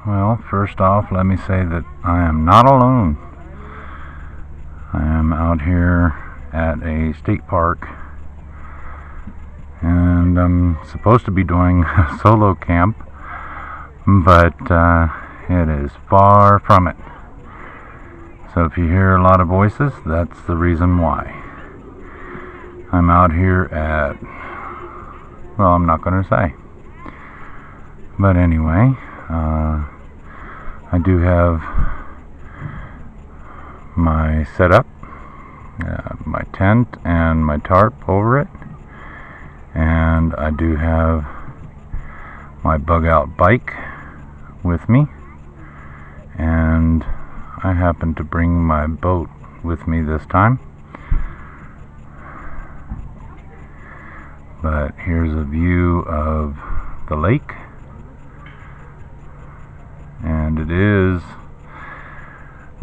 Well, first off, let me say that I am not alone. I am out here at a state park, and I'm supposed to be doing a solo camp, but it is far from it. So if you hear a lot of voices, that's the reason why. I'm out here at, well, I'm not going to say. But anyway, I do have my setup, my tent and my tarp over it, and I do have my bug out bike with me, and I happen to bring my boat with me this time. But here's a view of the lake, and it is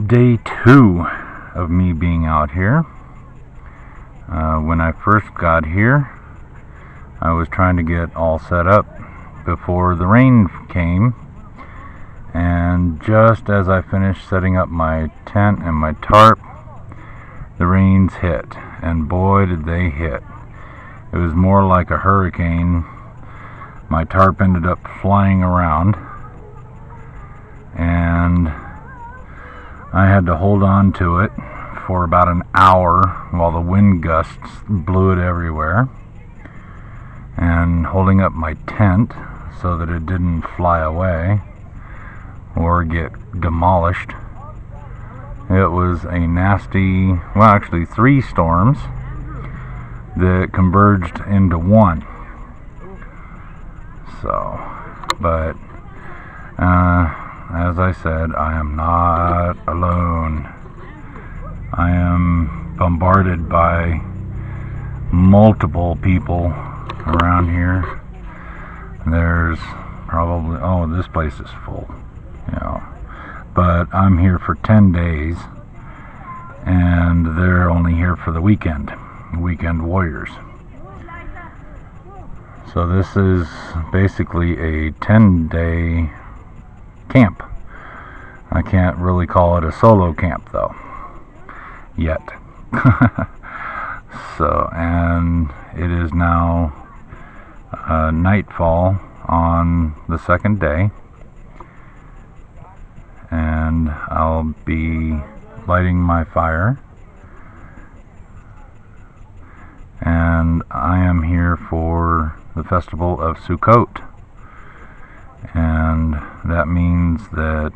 day 2 of me being out here. When I first got here, I was trying to get all set up before the rain came, and just as I finished setting up my tent and my tarp, the rains hit, and boy did they hit. It was more like a hurricane. My tarp ended up flying around, and I had to hold on to it for about an hour while the wind gusts blew it everywhere, and holding up my tent so that it didn't fly away or get demolished. It was a nasty, well, actually 3 storms that converged into one. So, but as I said, I am not alone. I am bombarded by multiple people around here. There's probably, oh, this place is full, you know. But I'm here for 10 days, and they're only here for the weekend warriors. So this is basically a 10-day camp. I can't really call it a solo camp though, yet. So, and it is now nightfall on the 2nd day, and I'll be lighting my fire, and I am here for the festival of Sukkot, and that means that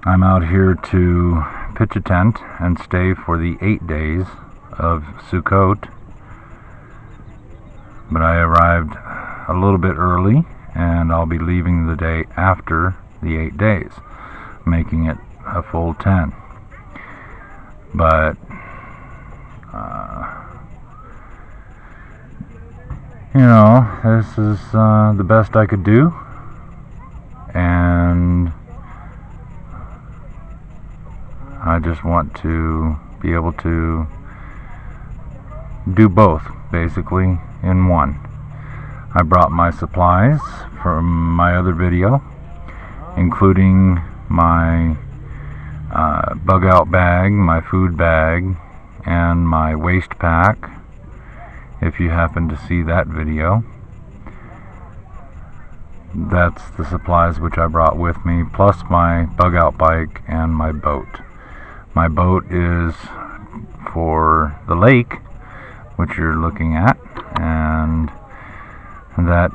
I'm out here to pitch a tent and stay for the 8 days of Sukkot. But I arrived a little bit early, and I'll be leaving the day after the 8 days, making it a full 10. But you know, this is the best I could do, and I just want to be able to do both, basically, in one. I brought my supplies from my other video, including my bug out bag, my food bag, and my waste pack, if you happen to see that video. That's the supplies which I brought with me, plus my bug out bike and my boat. My boat is for the lake, which you're looking at, and that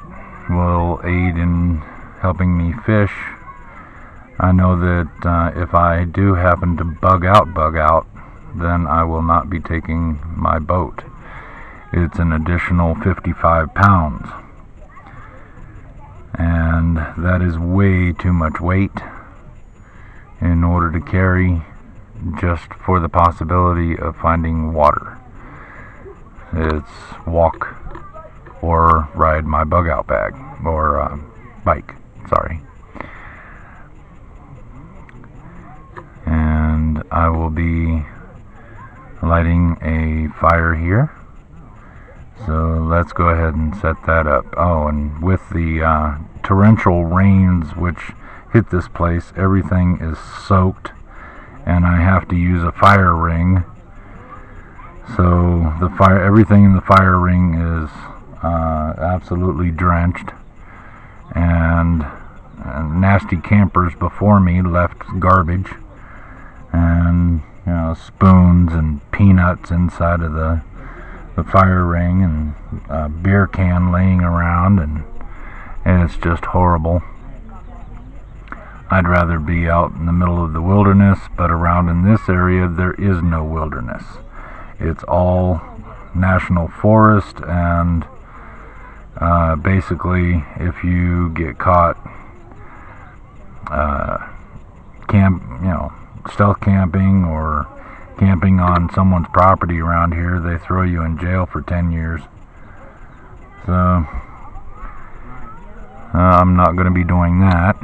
will aid in helping me fish. I know that if I do happen to bug out, then I will not be taking my boat. It's an additional 55 pounds, and that is way too much weight in order to carry, just for the possibility of finding water. It's walk or ride my bug out bag, or bike, sorry. And I will be lighting a fire here. So let's go ahead and set that up. Oh, and with the torrential rains which hit this place, everything is soaked, and I have to use a fire ring. So everything in the fire ring is absolutely drenched, and nasty campers before me left garbage and spoons and peanuts inside of the fire ring, and a beer can laying around, and it's just horrible. I'd rather be out in the middle of the wilderness, but around in this area there is no wilderness. It's all national forest, and basically if you get caught stealth camping or camping on someone's property around here, they throw you in jail for 10 years. So I'm not going to be doing that,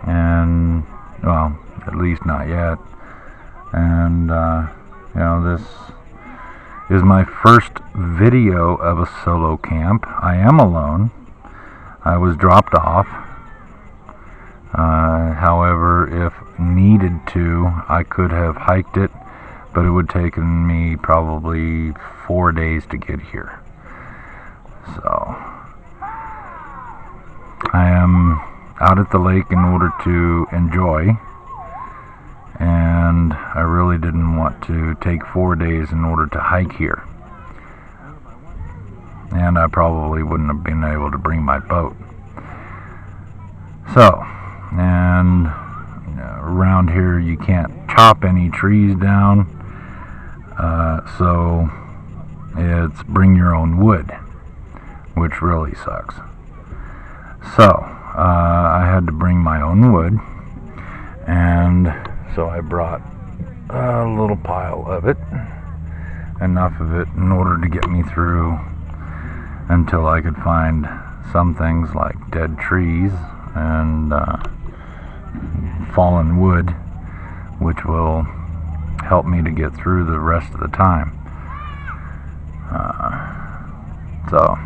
and well, at least not yet. And this is my first video of a solo camp. I am alone. I was dropped off. However, if needed to, I could have hiked it, but it would have taken me probably 4 days to get here. So I am out at the lake in order to enjoy, and I really didn't want to take 4 days in order to hike here, and I probably wouldn't have been able to bring my boat. So, and around here you can't chop any trees down, so it's bring your own wood, which really sucks. So I had to bring my own wood, and so I brought a little pile of it, enough of it in order to get me through until I could find some things like dead trees and fallen wood, which will help me to get through the rest of the time. So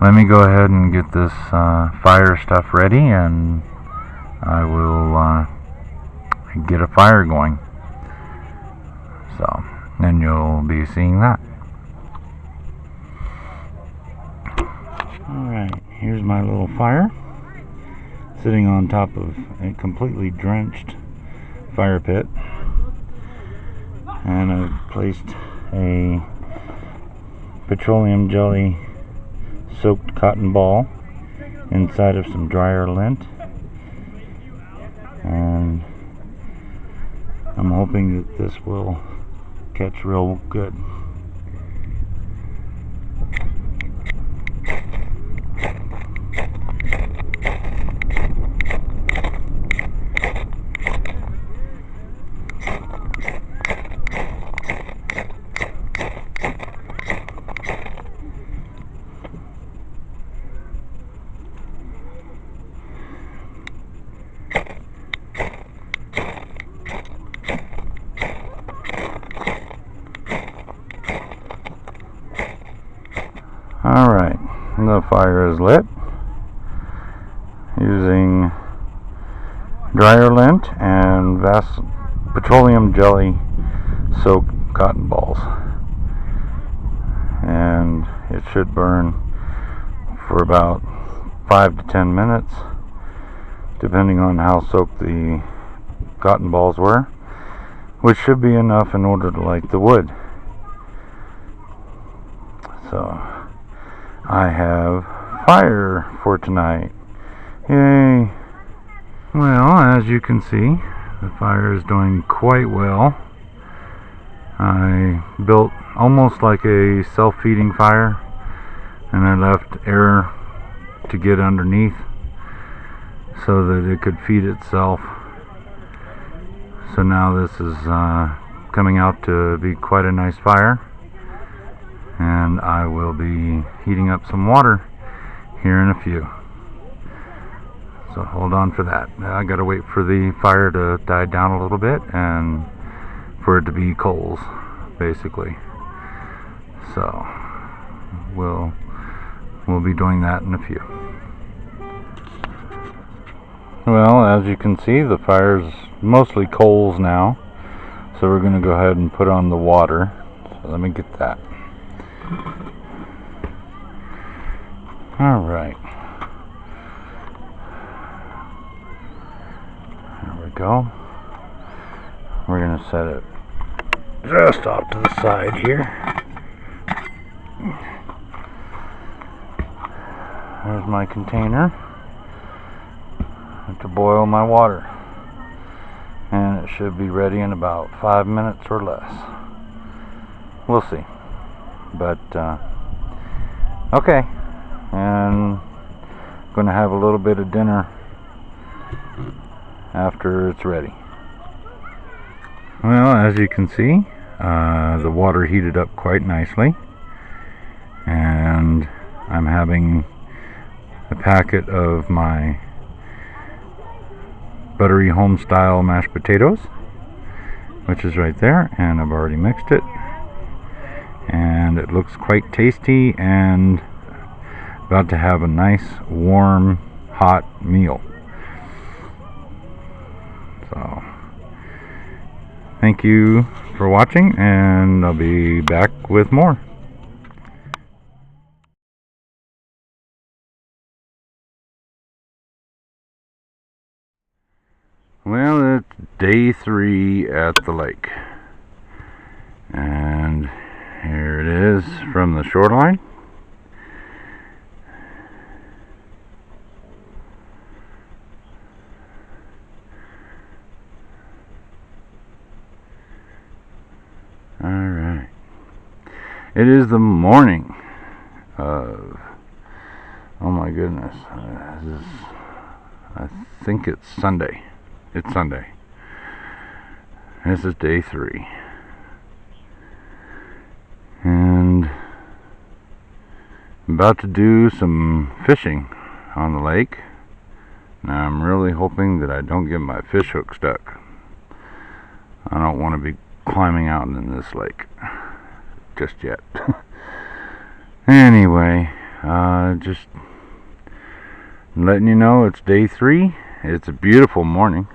let me go ahead and get this fire stuff ready, and I will get a fire going. So then you'll be seeing that. Alright, here's my little fire sitting on top of a completely drenched fire pit, and I've placed a petroleum jelly soaked cotton ball inside of some dryer lint, and I'm hoping that this will catch real good. Alright, the fire is lit using dryer lint and petroleum jelly soaked cotton balls, and it should burn for about 5 to 10 minutes depending on how soaked the cotton balls were, which should be enough in order to light the wood. So I have fire for tonight. Yay! Well, as you can see, the fire is doing quite well. I built almost like a self-feeding fire, and I left air to get underneath so that it could feed itself. So now this is coming out to be quite a nice fire, and I will be heating up some water here in a few. So hold on for that. I gotta wait for the fire to die down a little bit and for it to be coals, basically. So we'll be doing that in a few. Well, as you can see, the fire's mostly coals now, so we're going to go ahead and put on the water. So let me get that. Alright. There we go. We're going to set it just off to the side here. There's my container to boil my water, and it should be ready in about 5 minutes or less. We'll see, but okay, and I'm gonna have a little bit of dinner after it's ready. Well, as you can see, the water heated up quite nicely, and I'm having a packet of my buttery home style mashed potatoes, which is right there, and I've already mixed it, and it looks quite tasty and about to have a nice warm hot meal. So thank you for watching, and I'll be back with more. Well, it's day 3 at the lake, and here it is from the shoreline. Alright, it is the morning of, oh my goodness, I think it's Sunday. It's Sunday. This is day 3. And I'm about to do some fishing on the lake. Now I'm really hoping that I don't get my fish hook stuck. I don't want to be climbing out in this lake just yet. Anyway, just letting you know it's day 3. It's a beautiful morning.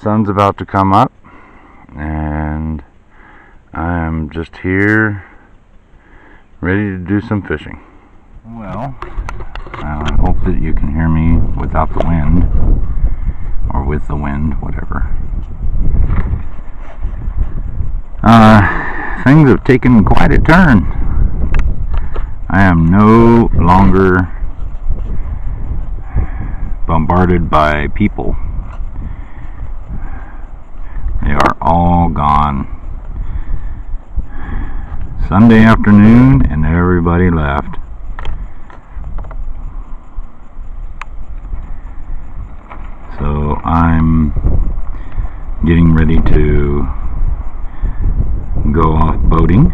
Sun's about to come up, and I'm just here ready to do some fishing. Well, I hope that you can hear me without the wind, or with the wind, whatever. Things have taken quite a turn. I am no longer bombarded by people. They are all gone. Sunday afternoon and everybody left. So I'm getting ready to go off boating,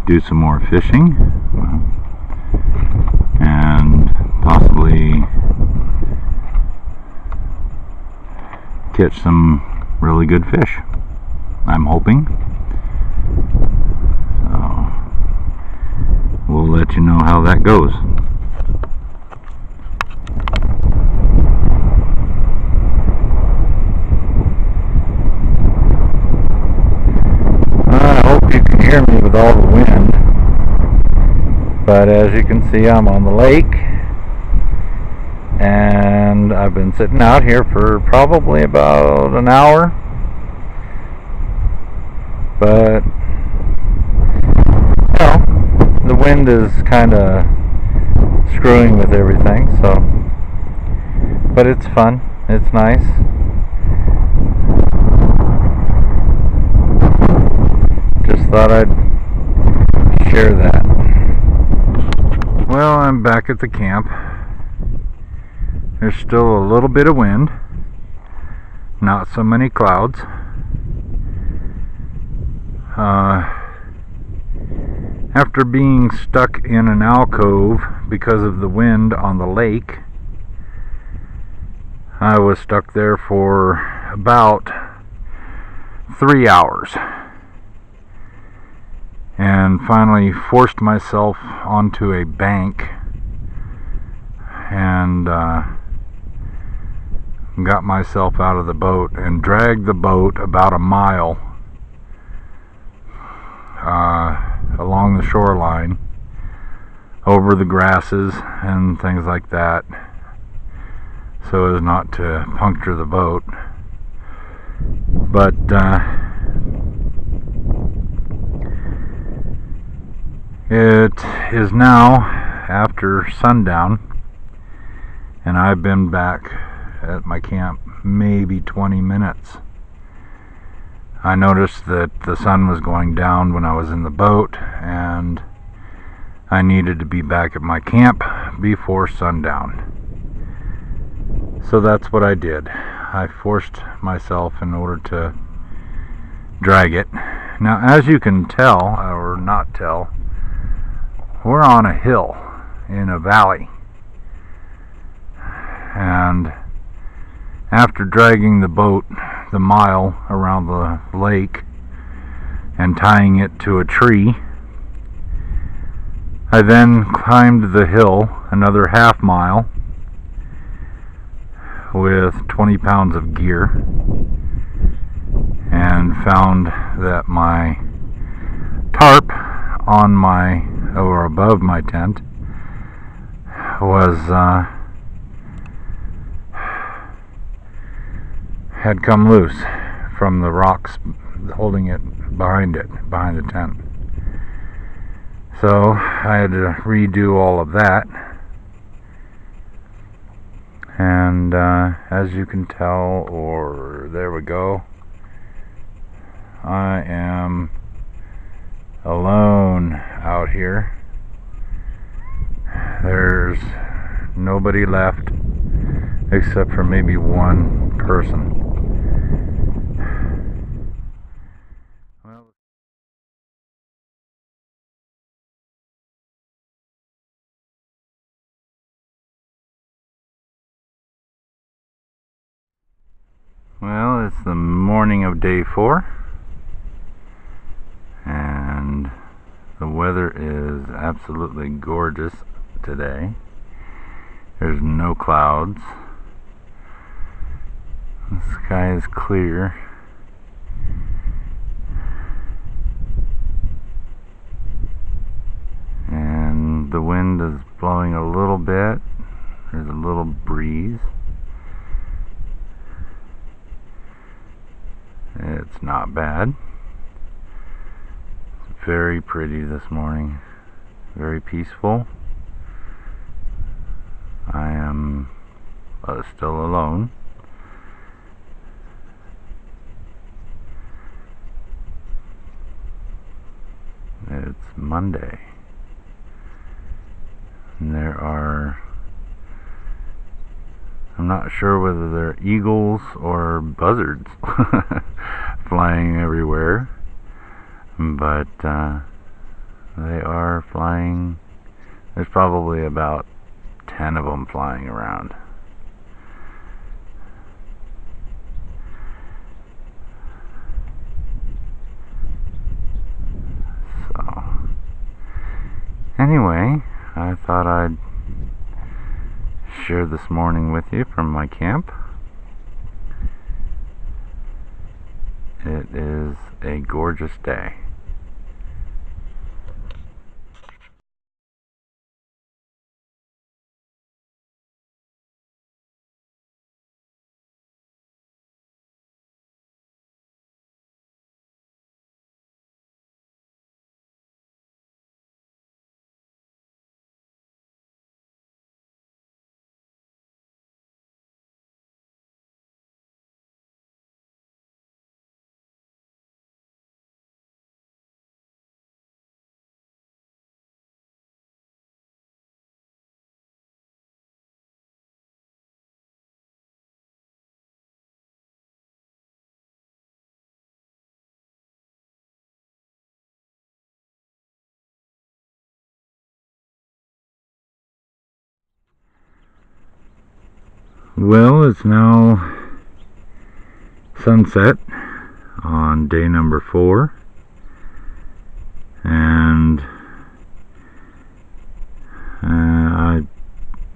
do some more fishing, and possibly catch some really good fish, I'm hoping. So we'll let you know how that goes. I hope you can hear me with all the wind, but as you can see, I'm on the lake, and I've been sitting out here for probably about an hour, but well, the wind is kind of screwing with everything, so, but it's fun, it's nice. Just thought I'd share that. Well, I'm back at the camp. There's still a little bit of wind, not so many clouds. After being stuck in an alcove because of the wind on the lake, I was stuck there for about 3 hours, and finally forced myself onto a bank, and got myself out of the boat and dragged the boat about a mile along the shoreline, over the grasses and things like that, so as not to puncture the boat. But it is now after sundown, and I've been back at my camp maybe 20 minutes. I noticed that the sun was going down when I was in the boat, and I needed to be back at my camp before sundown. So that's what I did. I forced myself in order to drag it. Now, as you can tell, or not tell, we're on a hill in a valley. And after dragging the boat the mile around the lake and tying it to a tree, I then climbed the hill another half mile with 20 pounds of gear, and found that my tarp on my, or above my tent, was had come loose from the rocks holding it behind the tent. So I had to redo all of that, and as you can tell, or there we go, I am alone out here. There's nobody left except for maybe one person. Well, it's the morning of day 4, and the weather is absolutely gorgeous today. There's no clouds. The sky is clear. And the wind is blowing a little bit. There's a little breeze. It's not bad. It's very pretty this morning. Very peaceful. I am still alone. It's Monday. And there are, I'm not sure whether they're eagles or buzzards flying everywhere, but they are flying. There's probably about 10 of them flying around. So anyway, I thought I'd share this morning with you from my camp. It is a gorgeous day. Well, it's now sunset on day number 4, and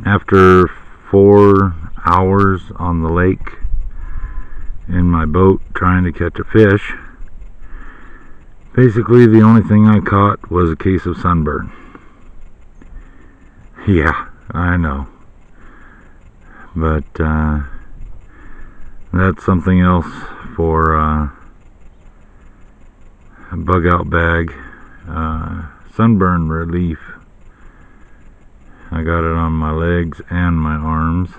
after 4 hours on the lake in my boat trying to catch a fish. Basically, the only thing I caught was a case of sunburn. Yeah, I know. But that's something else for a bug out bag. Sunburn relief. I got it on my legs and my arms.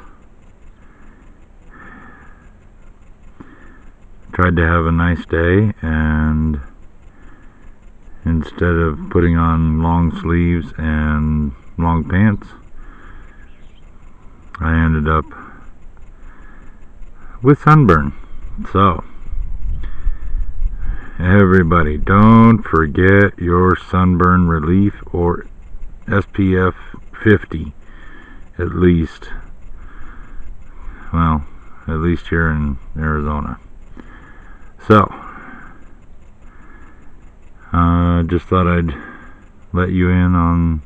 Tried to have a nice day, and instead of putting on long sleeves and long pants, I ended up with sunburn. So everybody, don't forget your sunburn relief, or SPF 50 at least. Well, at least here in Arizona. So just thought I'd let you in on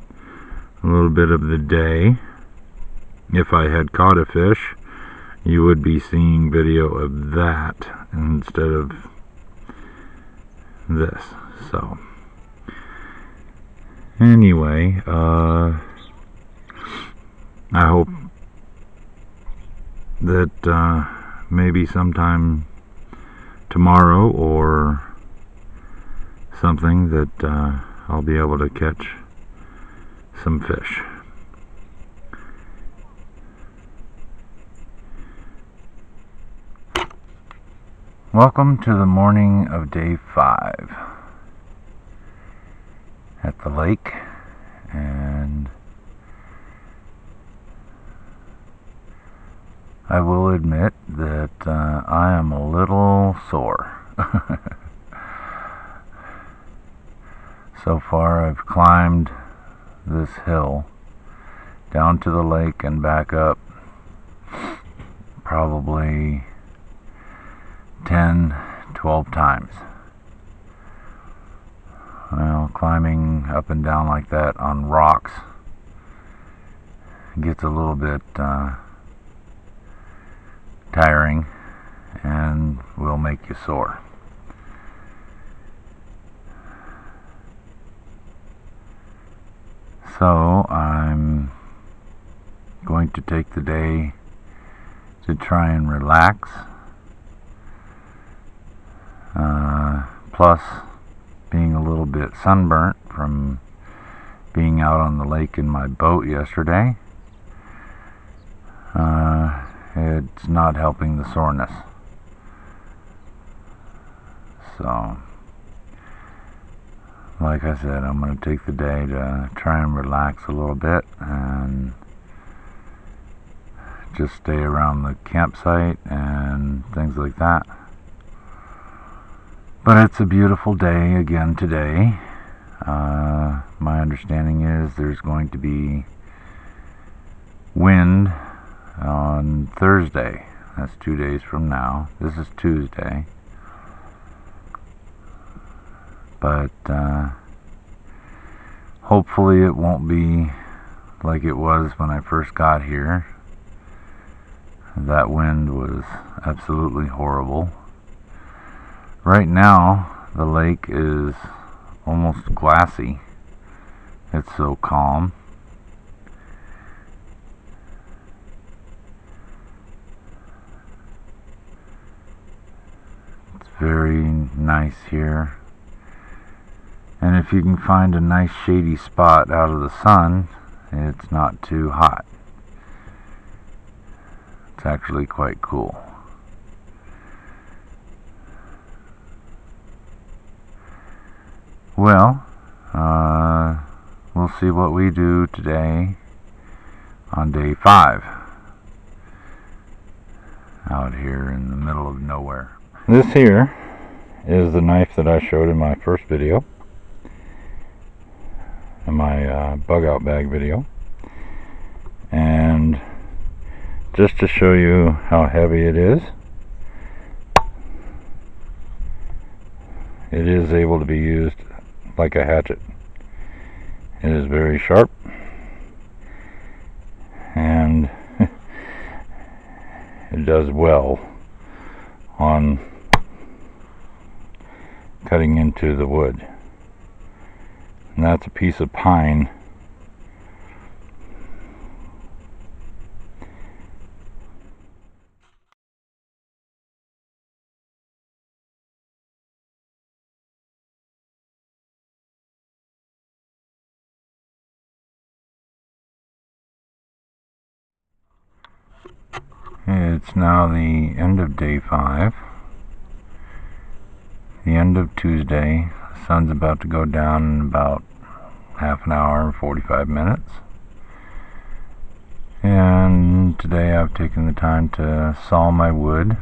a little bit of the day. If I had caught a fish, you would be seeing video of that instead of this. So anyway, I hope that maybe sometime tomorrow or something that I'll be able to catch some fish. Welcome to the morning of day 5 at the lake, and I will admit that I am a little sore. So far I've climbed this hill down to the lake and back up probably 10-12 times. Well, climbing up and down like that on rocks gets a little bit tiring and will make you sore. So I'm going to take the day to try and relax. Plus being a little bit sunburnt from being out on the lake in my boat yesterday, it's not helping the soreness. So, like I said, I'm going to take the day to try and relax a little bit and just stay around the campsite and things like that. But it's a beautiful day again today. My understanding is there's going to be wind on Thursday. That's 2 days from now. This is Tuesday. But hopefully it won't be like it was when I first got here. That wind was absolutely horrible. Right now the lake is almost glassy. It's so calm. It's very nice here. And if you can find a nice shady spot out of the sun, it's not too hot. It's actually quite cool. Well, we'll see what we do today on day 5 out here in the middle of nowhere. This here is the knife that I showed in my first video, in my bug out bag video, and just to show you how heavy it is able to be used like a hatchet. It is very sharp, and does well on cutting into the wood. And that's a piece of pine. It's now the end of day 5, the end of Tuesday. The sun's about to go down in about half an hour and 45 minutes. And today I've taken the time to saw my wood,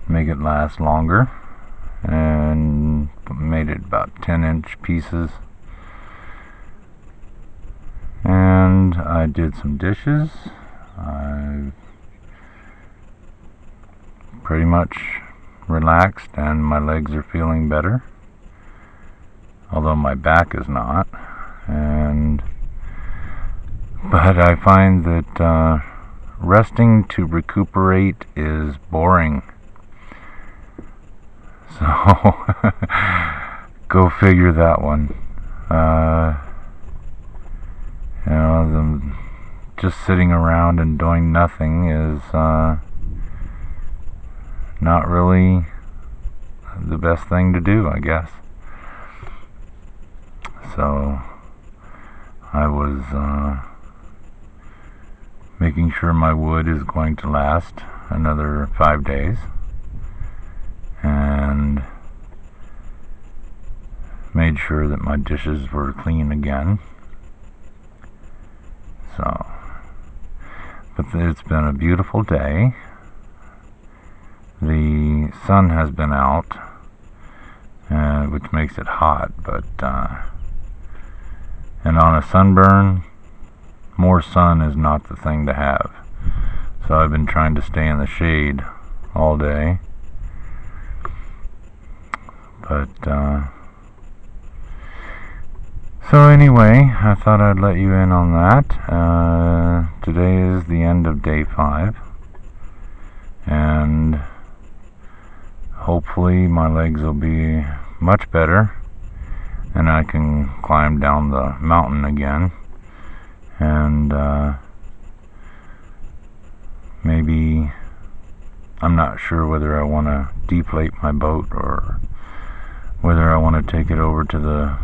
make it last longer, and made it about 10-inch pieces. And I did some dishes. I've pretty much relaxed and my legs are feeling better, although my back is not. But I find that resting to recuperate is boring. So go figure that one. Just sitting around and doing nothing is not really the best thing to do, I guess. So I was making sure my wood is going to last another 5 days, and made sure that my dishes were clean again. But it's been a beautiful day. The sun has been out, which makes it hot, and on a sunburn, more sun is not the thing to have. So I've been trying to stay in the shade all day. So anyway, I thought I'd let you in on that. Today is the end of day 5, and hopefully my legs will be much better and I can climb down the mountain again, and maybe, I'm not sure whether I want to deflate my boat or whether I want to take it over to the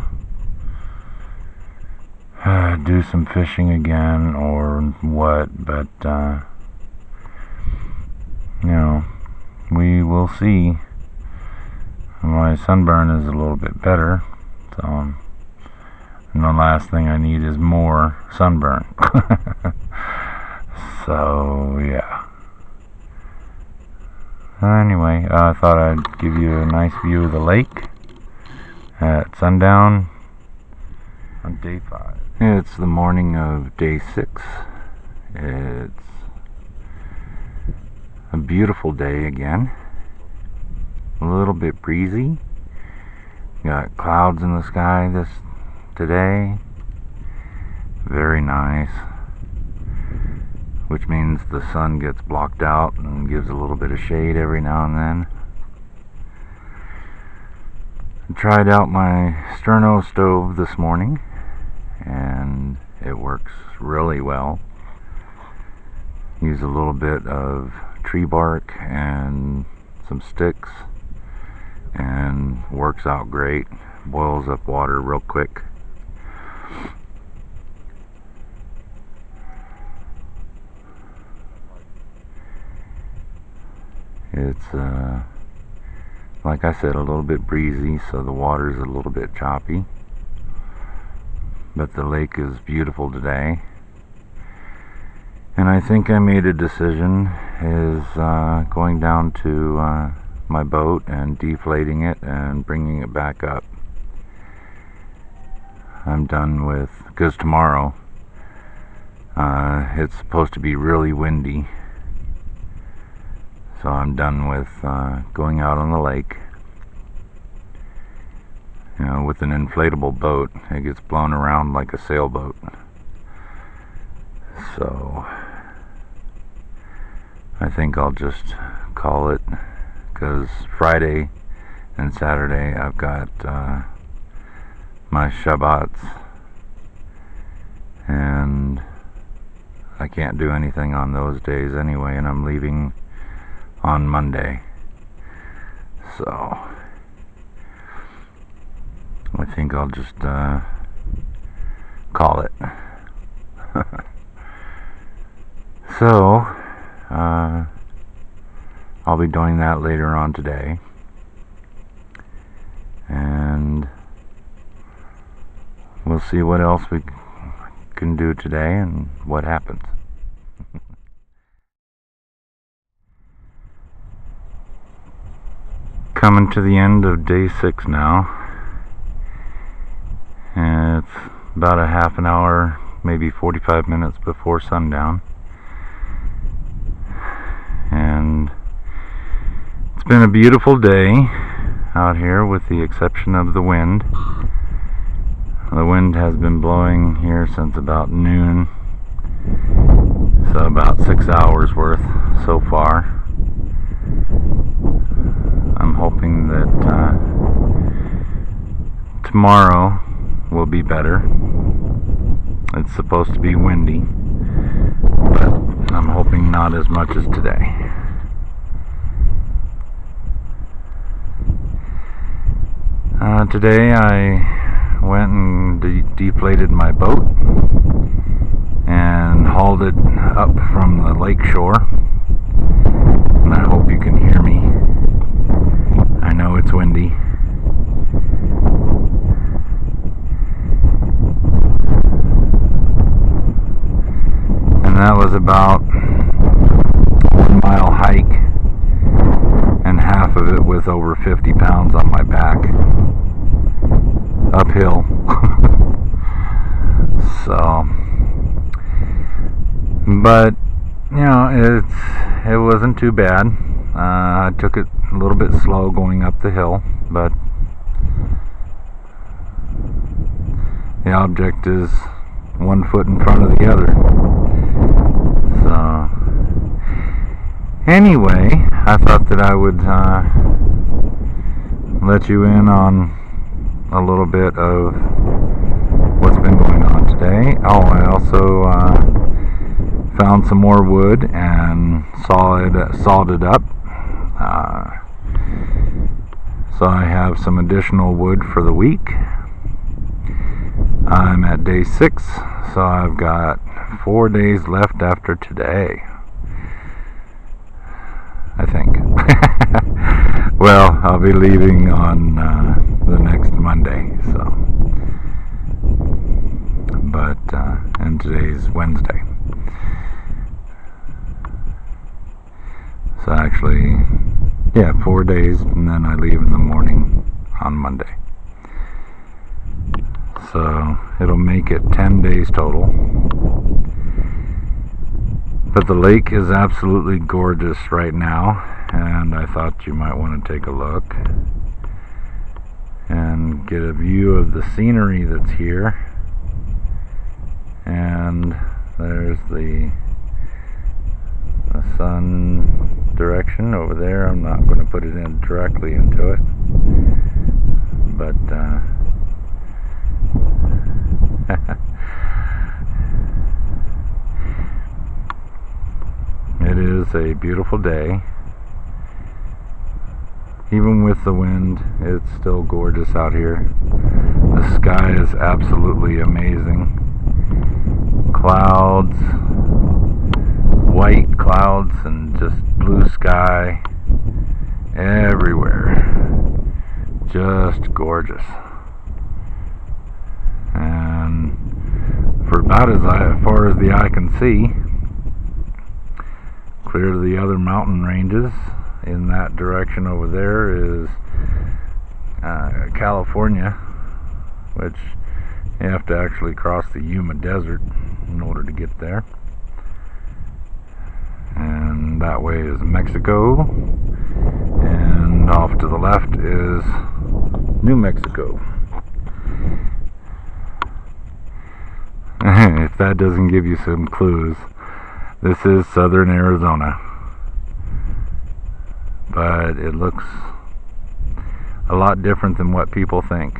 do some fishing again or what, but we will see. My sunburn is a little bit better, and the last thing I need is more sunburn. So yeah, anyway, I thought I'd give you a nice view of the lake at sundown on day 5. It's the morning of day 6. It's a beautiful day again. A little bit breezy. Got clouds in the sky today. Very nice. Which means the sun gets blocked out and gives a little bit of shade every now and then. I tried out my sterno stove this morning, and it works really well. Use a little bit of tree bark and some sticks, and works out great. Boils up water real quick. It's like I said, a little bit breezy, so the water's a little bit choppy. But the lake is beautiful today, and I think I made a decision, is going down to my boat and deflating it and bringing it back up. I'm done with, because tomorrow it's supposed to be really windy, so I'm done with going out on the lake. With an inflatable boat, it gets blown around like a sailboat. So I think I'll just call it, because Friday and Saturday I've got my Shabbats, and I can't do anything on those days anyway, and I'm leaving on Monday. So I think I'll just call it. So I'll be doing that later on today, and we'll see what else we can do today and what happens. Coming to the end of day 6 now, and it's about a half an hour, maybe 45 minutes before sundown, and it's been a beautiful day out here with the exception of the wind. The wind has been blowing here since about noon, so about 6 hours worth so far. I'm hoping that tomorrow will be better. It's supposed to be windy, but I'm hoping not as much as today. Today I went and deflated my boat and hauled it up from the lake shore, and I hope you can hear me. I know it's windy. And that was about a 1-mile hike, and half of it with over 50 pounds on my back, uphill. So, but you know, it wasn't too bad. I took it a little bit slow going up the hill, but the object is 1 foot in front of the other. So anyway, I thought that I would let you in on a little bit of what's been going on today. Oh, I also found some more wood and sawed it up. So I have some additional wood for the week. I'm at day 6, so I've got 4 days left after today, I think. Well, I'll be leaving on the next Monday, so. But, and today's Wednesday. So actually, yeah, 4 days, and then I leave in the morning on Monday. So it'll make it 10 days total. But the lake is absolutely gorgeous right now, and I thought you might want to take a look and get a view of the scenery that's here. And there's the sun direction over there. I'm not going to put it in directly into it, but it is a beautiful day. Even with the wind, it's still gorgeous out here. The sky is absolutely amazing. Clouds, white clouds, and just blue sky everywhere. Just gorgeous. And for about as far as the eye can see, clear to the other mountain ranges in that direction over there is California, which you have to actually cross the Yuma Desert in order to get there. And that way is Mexico, and off to the left is New Mexico. If that doesn't give you some clues, this is southern Arizona. but it looks a lot different than what people think.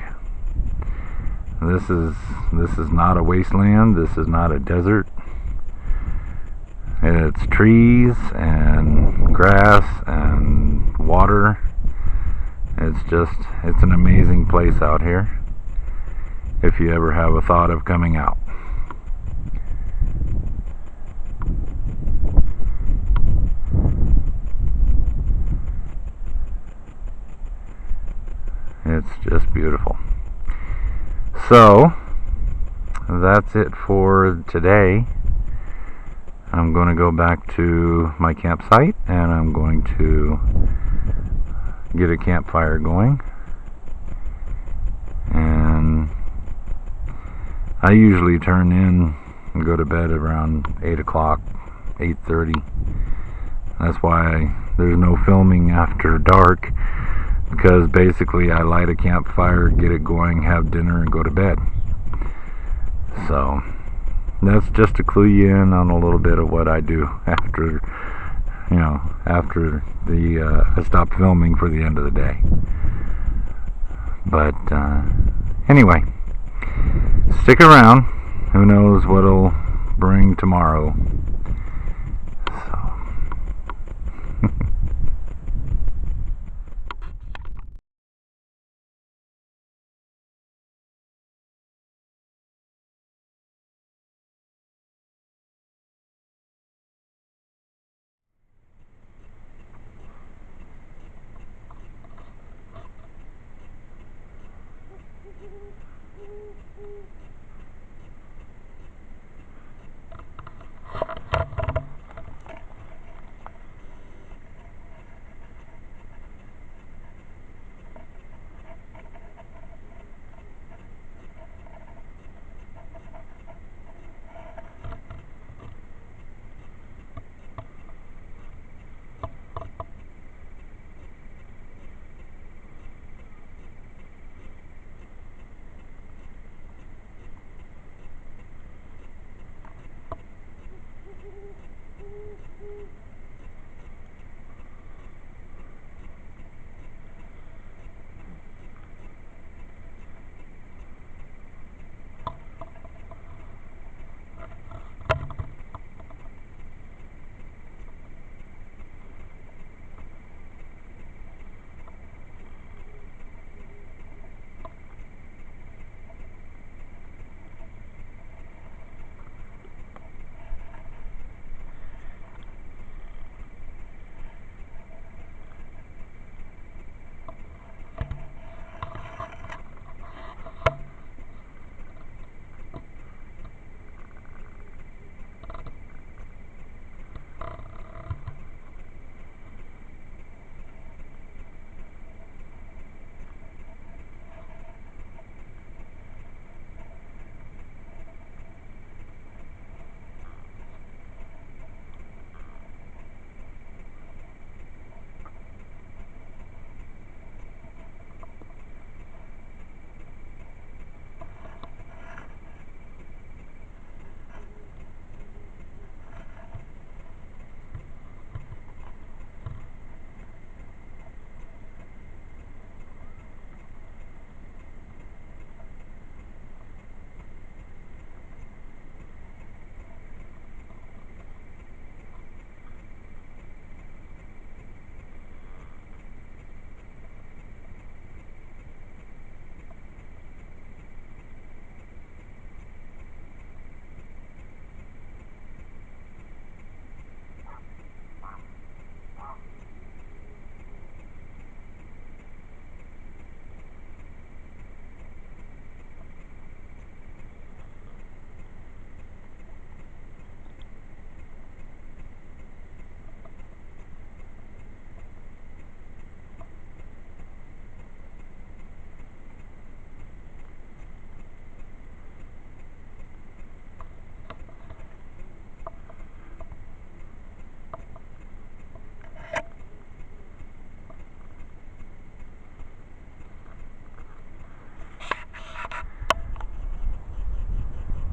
This is not a wasteland. This is not a desert. It's trees and grass and water. It's an amazing place out here if you ever have a thought of coming out. It's just beautiful. So that's it for today. I'm going to go back to my campsite and I'm going to get a campfire going. And I usually turn in and go to bed around 8 o'clock, 8:30. That's why there's no filming after dark, because basically I light a campfire, get it going, have dinner, and go to bed. So that's just to clue you in on a little bit of what I do after I stop filming for the end of the day. But anyway, stick around. Who knows what'll bring tomorrow. So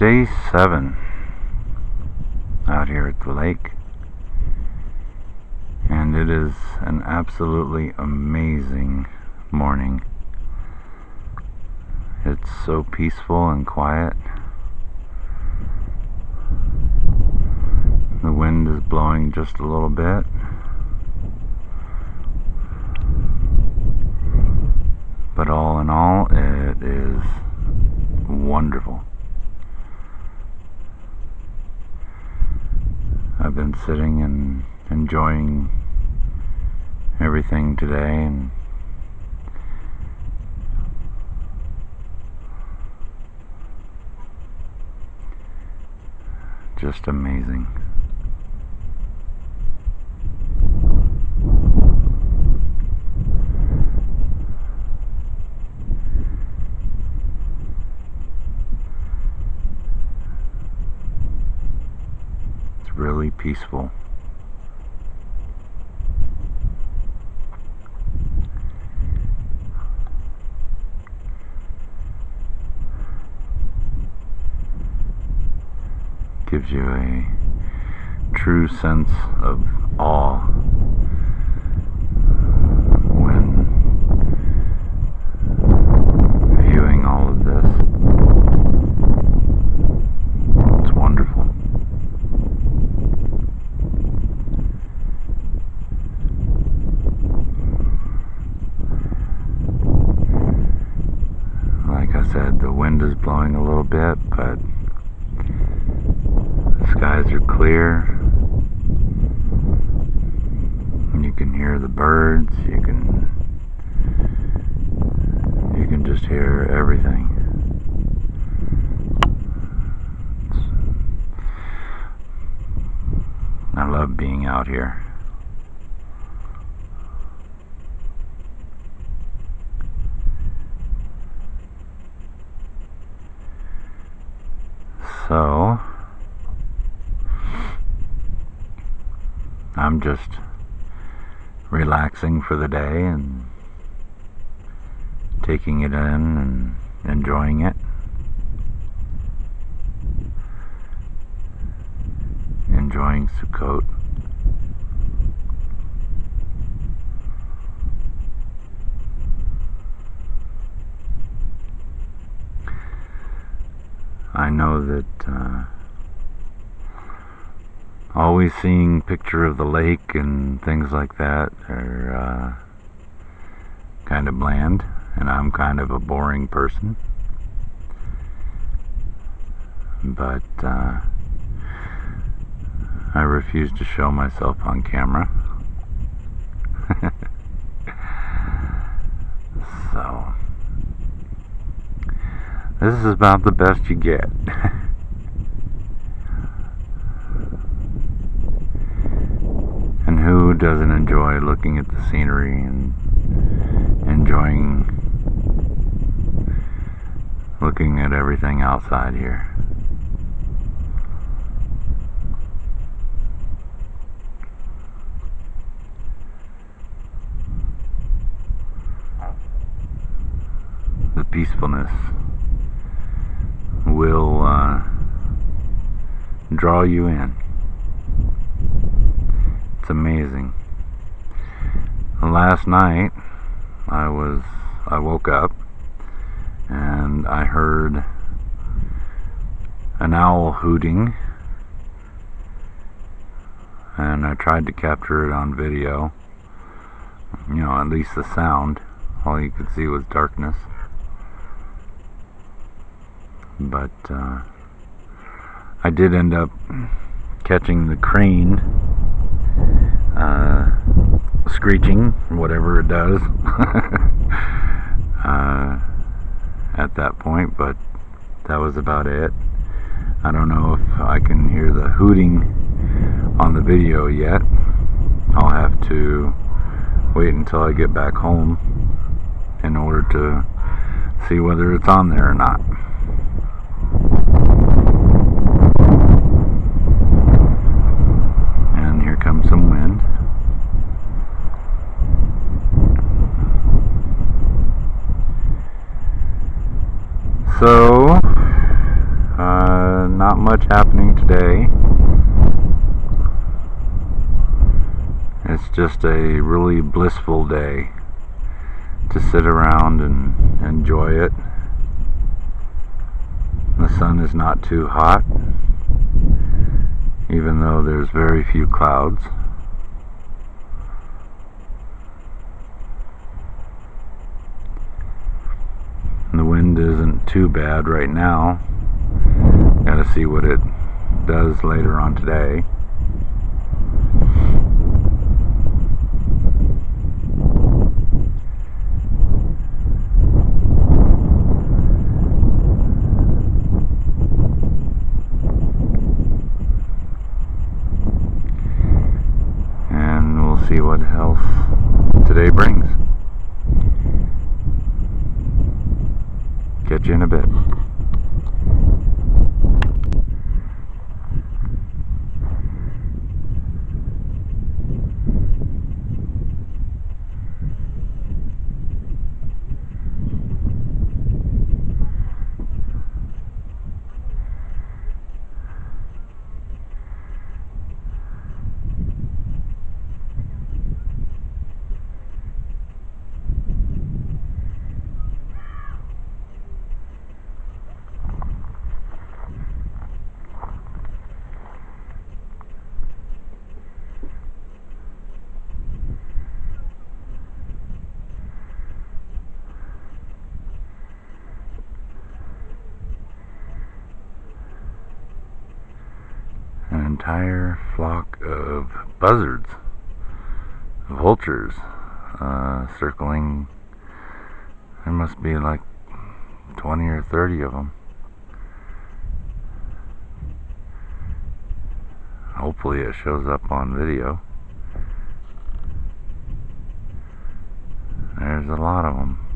Day 7 out here at the lake, and It is an absolutely amazing morning. It's so peaceful and quiet. The wind is blowing just a little bit. But all in all, it is wonderful. I've been sitting and enjoying everything today, and just amazing. It's really peaceful. Gives you a true sense of awe when viewing all of this. It's wonderful. Like I said, the wind is blowing a little bit, but skies are clear. You can hear the birds. You can just hear everything. I love being out here. So I'm just relaxing for the day and taking it in and enjoying it. Enjoying Sukkot. I know that always seeing picture of the lake and things like that are kind of bland, and I'm kind of a boring person, but I refuse to show myself on camera. So this is about the best you get. And who doesn't enjoy looking at the scenery and enjoying looking at everything outside here? The peacefulness will draw you in. It's amazing. Last night I woke up and I heard an owl hooting, and I tried to capture it on video, at least the sound. All you could see was darkness. But I did end up catching the crane screeching, whatever it does, at that point, but that was about it. I don't know if I can hear the hooting on the video yet. I'll have to wait until I get back home in order to see whether it's on there or not. And here comes some wind. So, not much happening today. it's just a really blissful day to sit around and enjoy it. The sun is not too hot, even though there's very few clouds. The wind isn't too bad right now. Gotta see what it does later on today. And we'll see what else today brings. Catch you in a bit. An entire flock of buzzards, vultures, circling. There must be like 20 or 30 of them. Hopefully it shows up on video. There's a lot of them.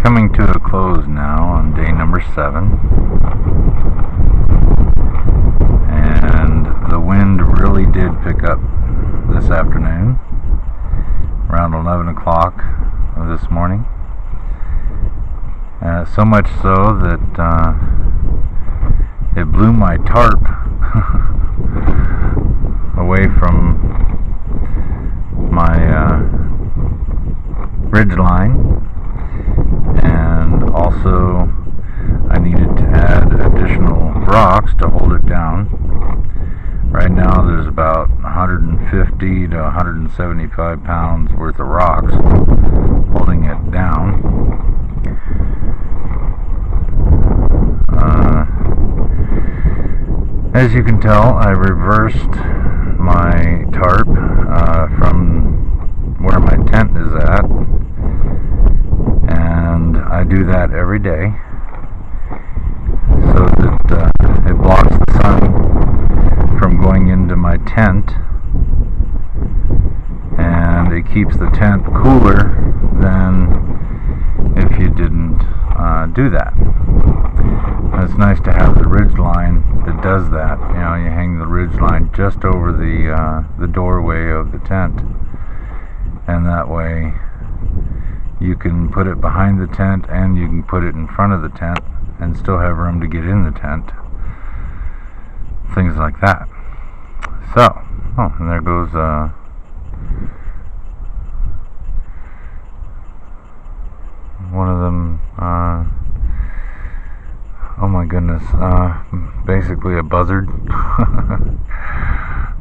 Coming to a close now on day number 7, and the wind really did pick up this afternoon around 11 o'clock this morning, so much so that it blew my tarp away from my ridge line. And also I needed to add additional rocks to hold it down. Right now there's about 150 to 175 pounds worth of rocks holding it down. As you can tell, I reversed my tarp from where my tent is at. And I do that every day so that it blocks the sun from going into my tent, and it keeps the tent cooler than if you didn't do that. And it's nice to have the ridge line that does that. You know, you hang the ridge line just over the doorway of the tent, and that way you can put it behind the tent and you can put it in front of the tent and still have room to get in the tent. Things like that. So, and there goes one of them, oh my goodness, basically a buzzard.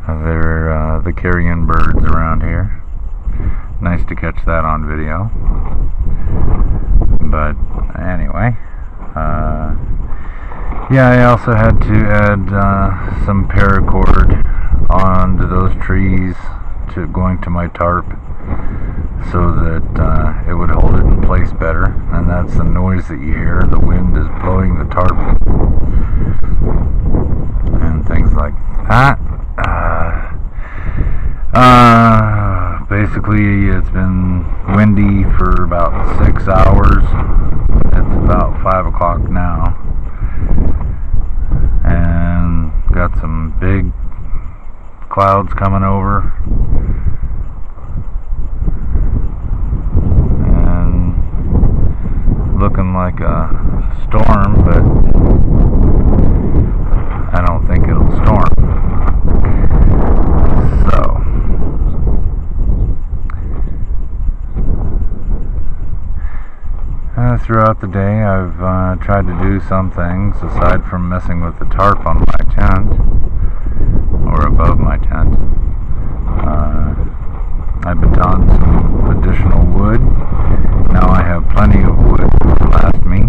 They're the carrion birds around here. Nice to catch that on video. But anyway, yeah, I also had to add some paracord onto those trees going to my tarp, so that it would hold it in place better. And that's the noise that you hear. The wind is blowing the tarp and things like that. Basically, it's been windy for about 6 hours. It's about 5 o'clock now, and got some big clouds coming over, and looking like a storm, but I don't think it'll storm. So throughout the day, I've tried to do some things aside from messing with the tarp on my tent, or above my tent. I've batoned some additional wood. Now I have plenty of wood to last me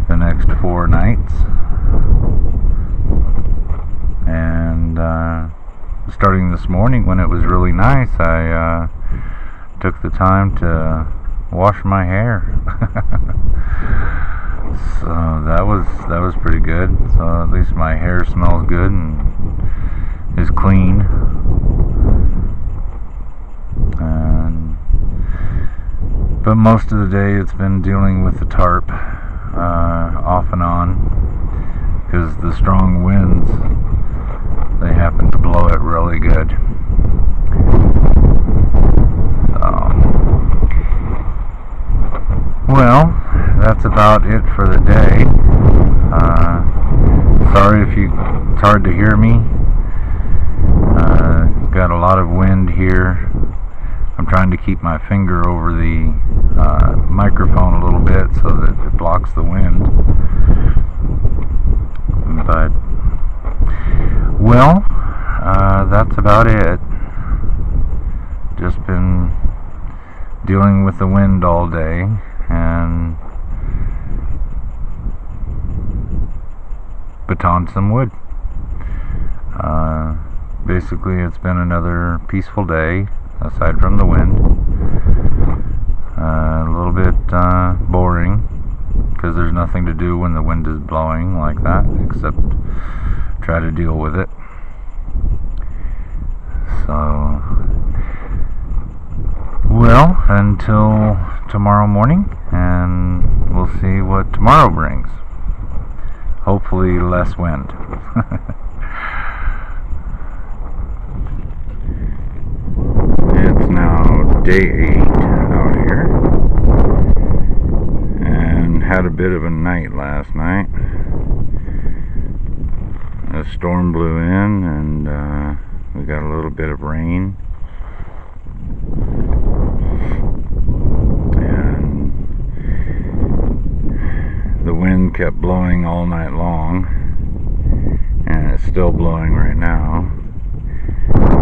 the next 4 nights. And starting this morning, when it was really nice, I took the time to wash my hair. So that was pretty good. So at least my hair smells good and is clean. But most of the day it's been dealing with the tarp, off and on, because the strong winds, they happen to blow it really good. Well, that's about it for the day. Sorry if it's hard to hear me. Got a lot of wind here. I'm trying to keep my finger over the microphone a little bit so that it blocks the wind. But, well, that's about it. Just been dealing with the wind all day, and batoned some wood. Basically, it's been another peaceful day, aside from the wind. A little bit boring, because there's nothing to do when the wind is blowing like that, except try to deal with it. So, well, until tomorrow morning, and we'll see what tomorrow brings. Hopefully less wind. It's now day 8 out here, and had a bit of a night last night. A storm blew in, and we got a little bit of rain. The wind kept blowing all night long, and it's still blowing right now.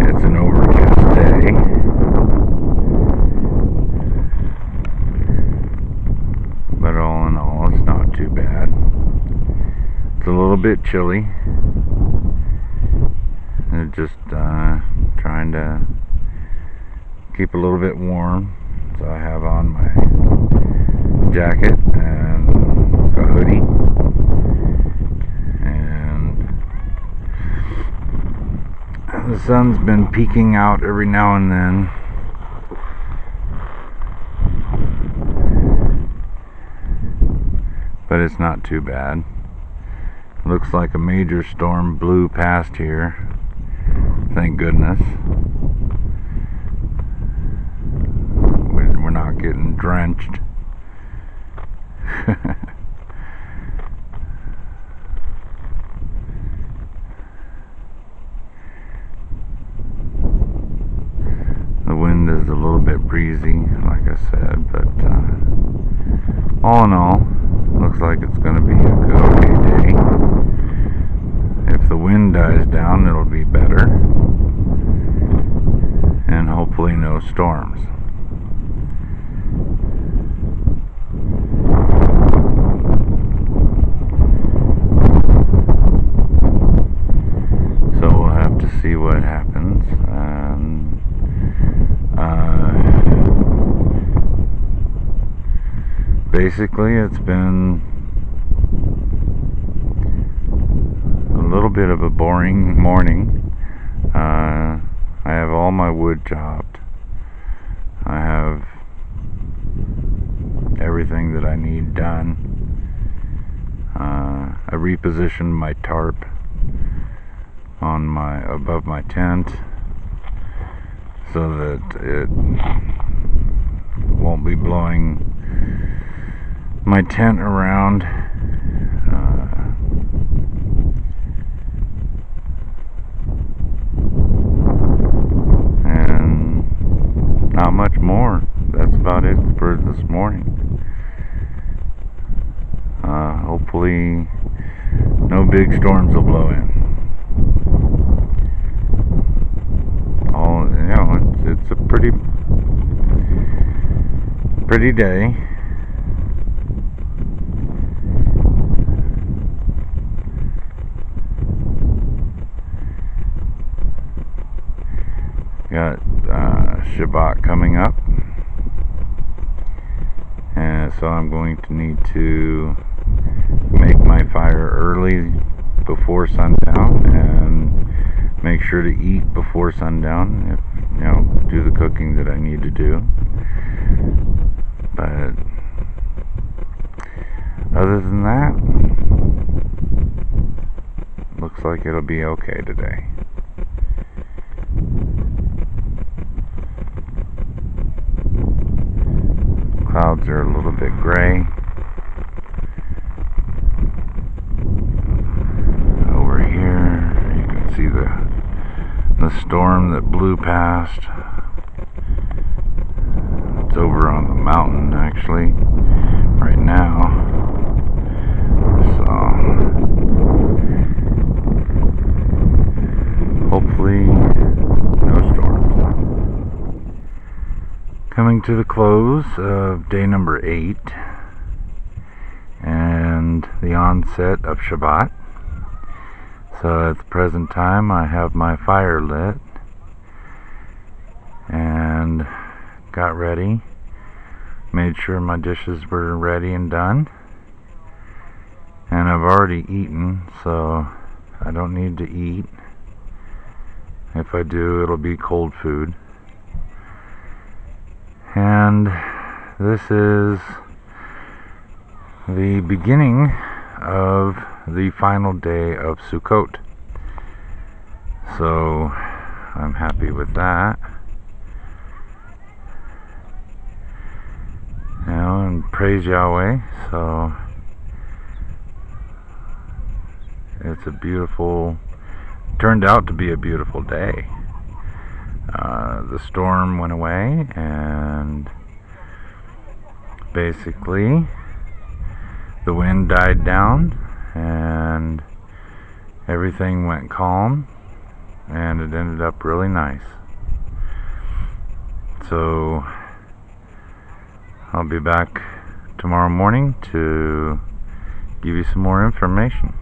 It's an overcast day. But all in all, it's not too bad. It's a little bit chilly. I'm just trying to keep a little bit warm. So I have on my jacket and a hoodie, and the sun's been peeking out every now and then. But it's not too bad. Looks like a major storm blew past here. Thank goodness. We're not getting drenched. The wind is a little bit breezy, like I said, but all in all, looks like it's going to be a good, okay day. If the wind dies down, it'll be better, and hopefully no storms. So we'll have to see what happens. Basically, it's been a little bit of a boring morning. I have all my wood chopped. I have everything that I need done. I repositioned my tarp on above my tent so that it won't be blowing my tent around. And not much more. That's about it for this morning. Hopefully no big storms will blow in. It's a pretty day. Got Shabbat coming up, and so I'm going to need to make my fire early before sundown and make sure to eat before sundown, do the cooking that I need to do. But other than that, looks like it'll be okay today. Clouds are a little bit gray. Over here you can see the storm that blew past. It's over on the mountain actually right now. So hopefully no storms. Coming to the close of day number 8 and the onset of Shabbat. So at the present time I have my fire lit and got ready, made sure my dishes were ready and done, and I've already eaten, so I don't need to eat. If I do, it'll be cold food. And this is the beginning of the final day of Sukkot. So I'm happy with that. And praise Yahweh. So it's turned out to be a beautiful day. The storm went away, and basically the wind died down and everything went calm, and it ended up really nice. So I'll be back tomorrow morning to give you some more information.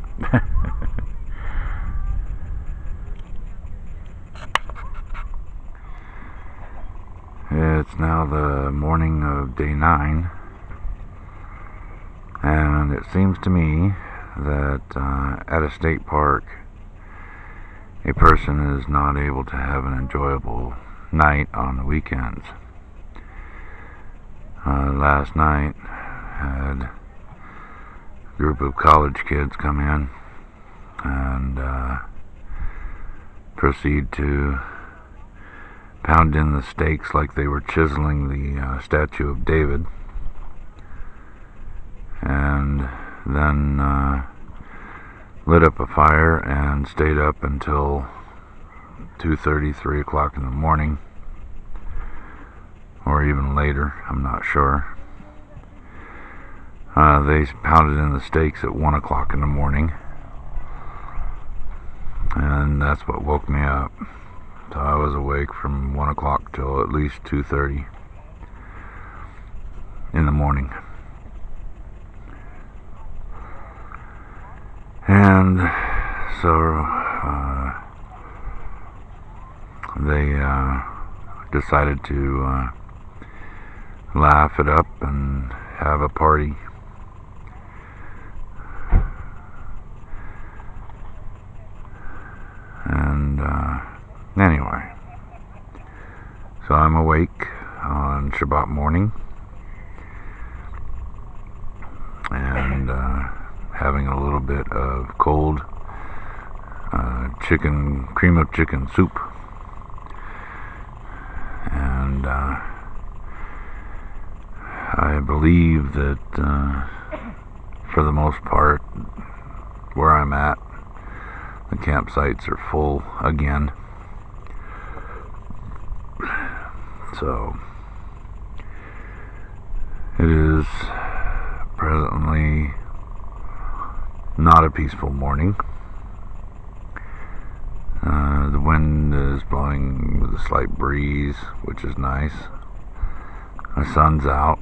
It's now the morning of day 9, and it seems to me that at a state park a person is not able to have an enjoyable night on the weekends. Last night had a group of college kids come in and proceed to pound in the stakes like they were chiseling the statue of David, and then lit up a fire and stayed up until 2:30, 3 o'clock in the morning, or even later, I'm not sure. They pounded in the stakes at 1 o'clock in the morning, and that's what woke me up. So I was awake from 1 o'clock till at least 2:30 in the morning. And so they decided to laugh it up and have a party. And anyway, so I'm awake on Shabbat morning and having a little bit of cold cream of chicken soup. And I believe that for the most part, where I'm at, the campsites are full again. So it is presently not a peaceful morning. The wind is blowing with a slight breeze, which is nice. The sun's out,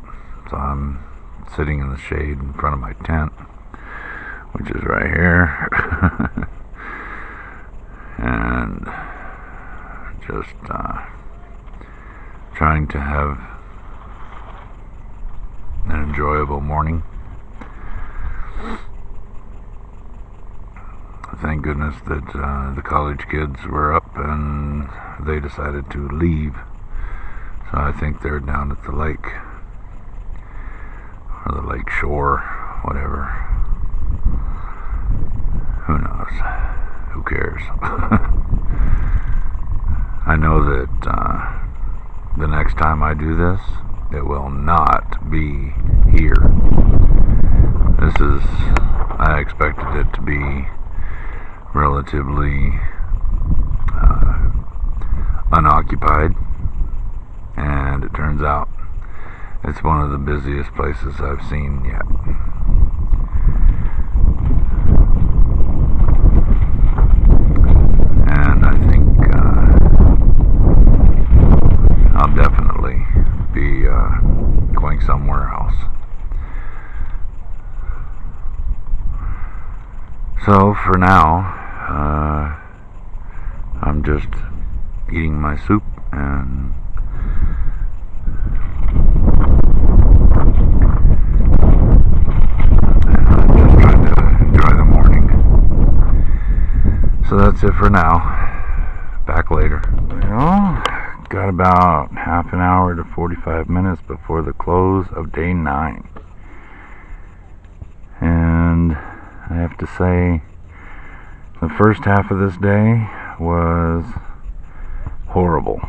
so I'm sitting in the shade in front of my tent, which is right here. And just trying to have an enjoyable morning. Thank goodness that the college kids were up and they decided to leave. So I think they're down at the lake, or the lake shore, whatever. Who knows? Who cares? I know that the next time I do this, it will not be here. I expected it to be relatively unoccupied, and it turns out it's one of the busiest places I've seen yet. And I think I'll definitely be going somewhere else. So for now, I'm just eating my soup and just trying to enjoy the morning. So that's it for now. Back later. Well, got about half an hour to 45 minutes before the close of day 9. And I have to say, the first half of this day was horrible.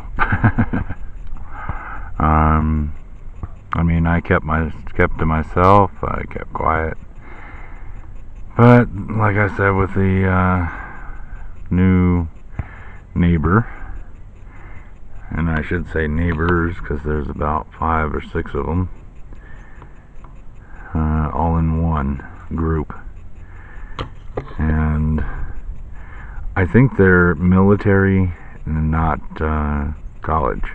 I mean, I kept to myself. I kept quiet. But like I said, with the new neighbor, and I should say neighbors because there's about 5 or 6 of them, all in one group. And I think they're military and not college,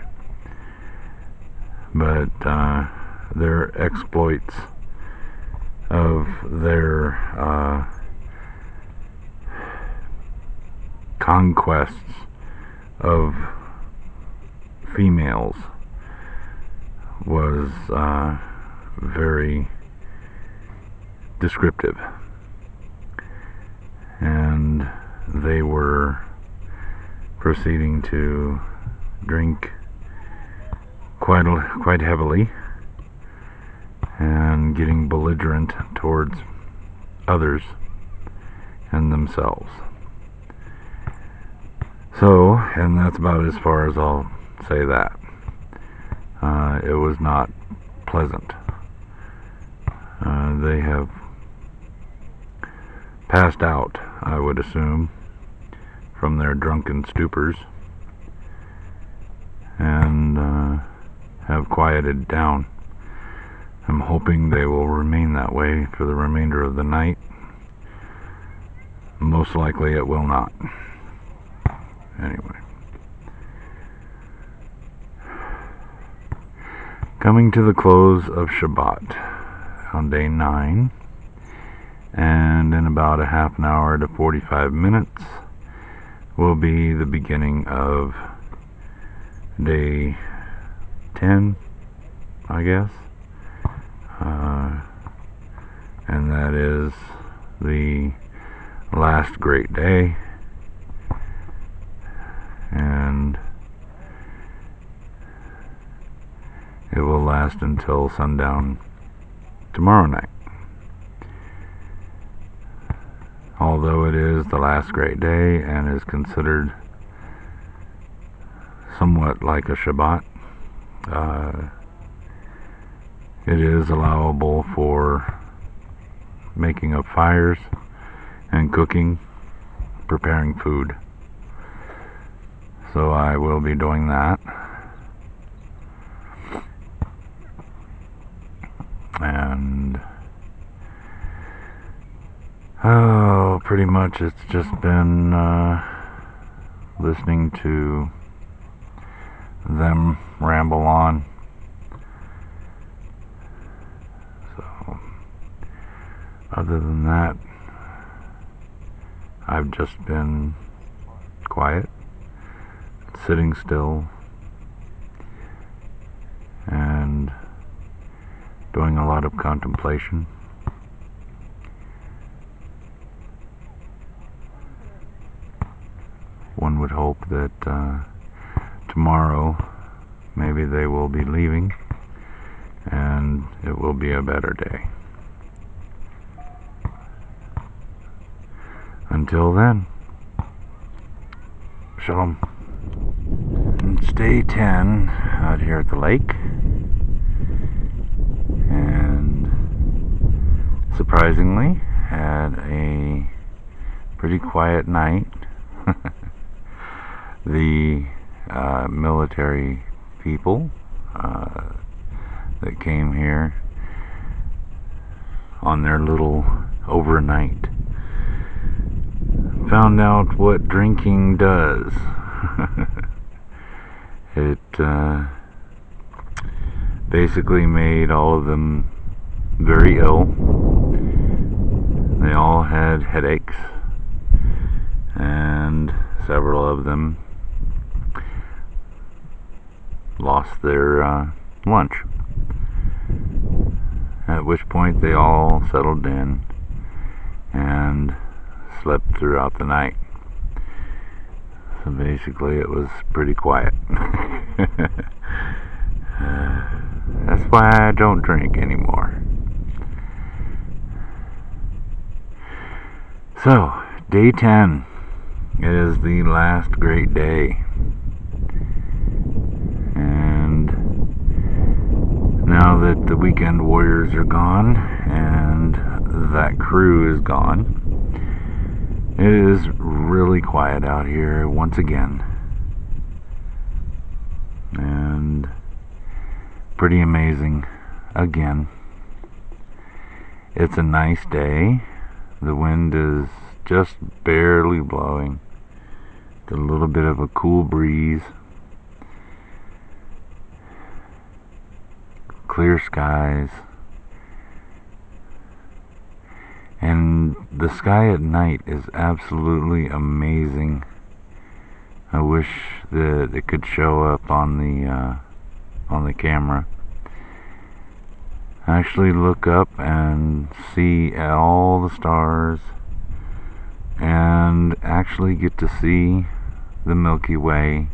but their exploits of their conquests of females was very descriptive. And they were proceeding to drink quite heavily and getting belligerent towards others and themselves. So, and that's about as far as I'll say that. It was not pleasant. They have passed out, I would assume, from their drunken stupors, and have quieted down. I'm hoping they will remain that way for the remainder of the night. Most likely it will not. Anyway. Coming to the close of Shabbat on day 9. And in about a half an hour to 45 minutes will be the beginning of day 10, I guess. And that is the last great day. And it will last until sundown tomorrow night. Although it is the last great day and is considered somewhat like a Shabbat, it is allowable for making of fires and cooking, preparing food. So I will be doing that. And pretty much it's just been listening to them ramble on. So other than that, I've just been quiet, sitting still, and doing a lot of contemplation. One would hope that tomorrow maybe they will be leaving and it will be a better day. Until then, shalom. It's day 10 out here at the lake, and surprisingly had a pretty quiet night. The military people that came here on their little overnight found out what drinking does. It basically made all of them very ill. They all had headaches, and several of them lost their lunch, at which point they all settled in and slept throughout the night. So basically it was pretty quiet. That's why I don't drink anymore. So, day 10 is the last great day. And now that the weekend warriors are gone and that crew is gone, it is really quiet out here once again. And pretty amazing again. It's a nice day. The wind is just barely blowing. It's a little bit of a cool breeze. Clear skies. And the sky at night is absolutely amazing. I wish that it could show up on the camera. Actually look up and see all the stars, and actually get to see the Milky Way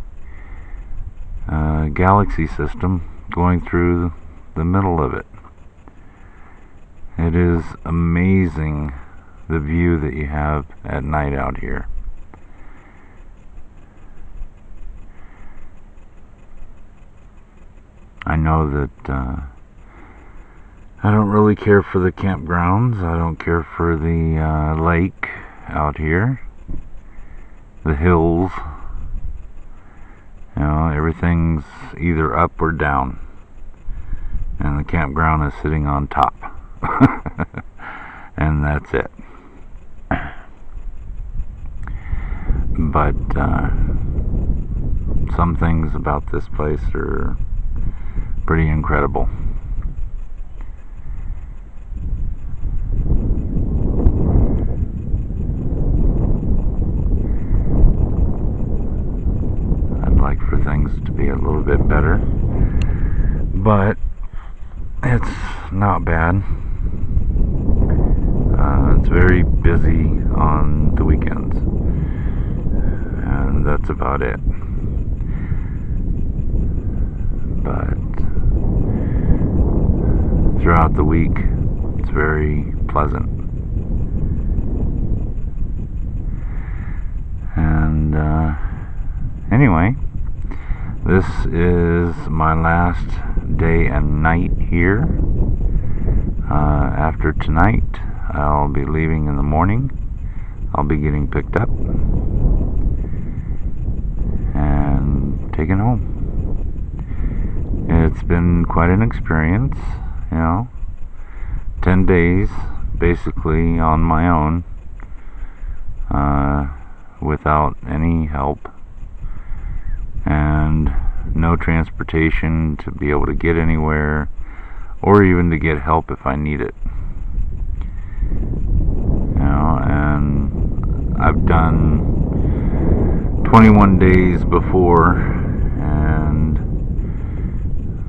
galaxy system going through the middle of it. It is amazing, the view that you have at night out here. I know that I don't really care for the campgrounds. I don't care for the lake out here, the hills. You know, everything's either up or down, and the campground is sitting on top. And that's it. But some things about this place are pretty incredible. I'd like for things to be a little bit better, but it's not bad. It's very busy on the weekends, and that's about it. But throughout the week, it's very pleasant. And anyway, this is my last day and night here. After tonight, I'll be leaving in the morning. I'll be getting picked up and taken home. It's been quite an experience, 10 days basically on my own, without any help and no transportation to be able to get anywhere or even to get help if I need it. And I've done 21 days before, and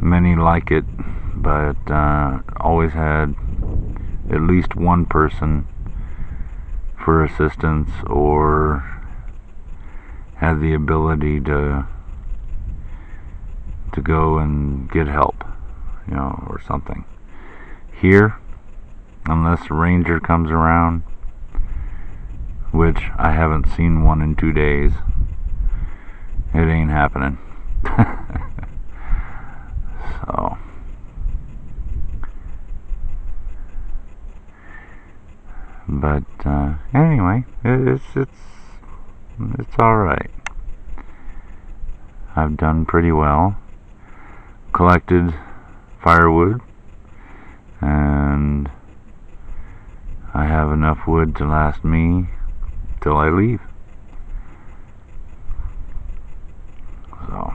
many like it, but always had at least one person for assistance, or had the ability to go and get help, or something. Here, unless a ranger comes around, which I haven't seen one in 2 days, it ain't happening. So, but anyway, it's all right. I've done pretty well. Collected firewood, and I have enough wood to last me till I leave. So,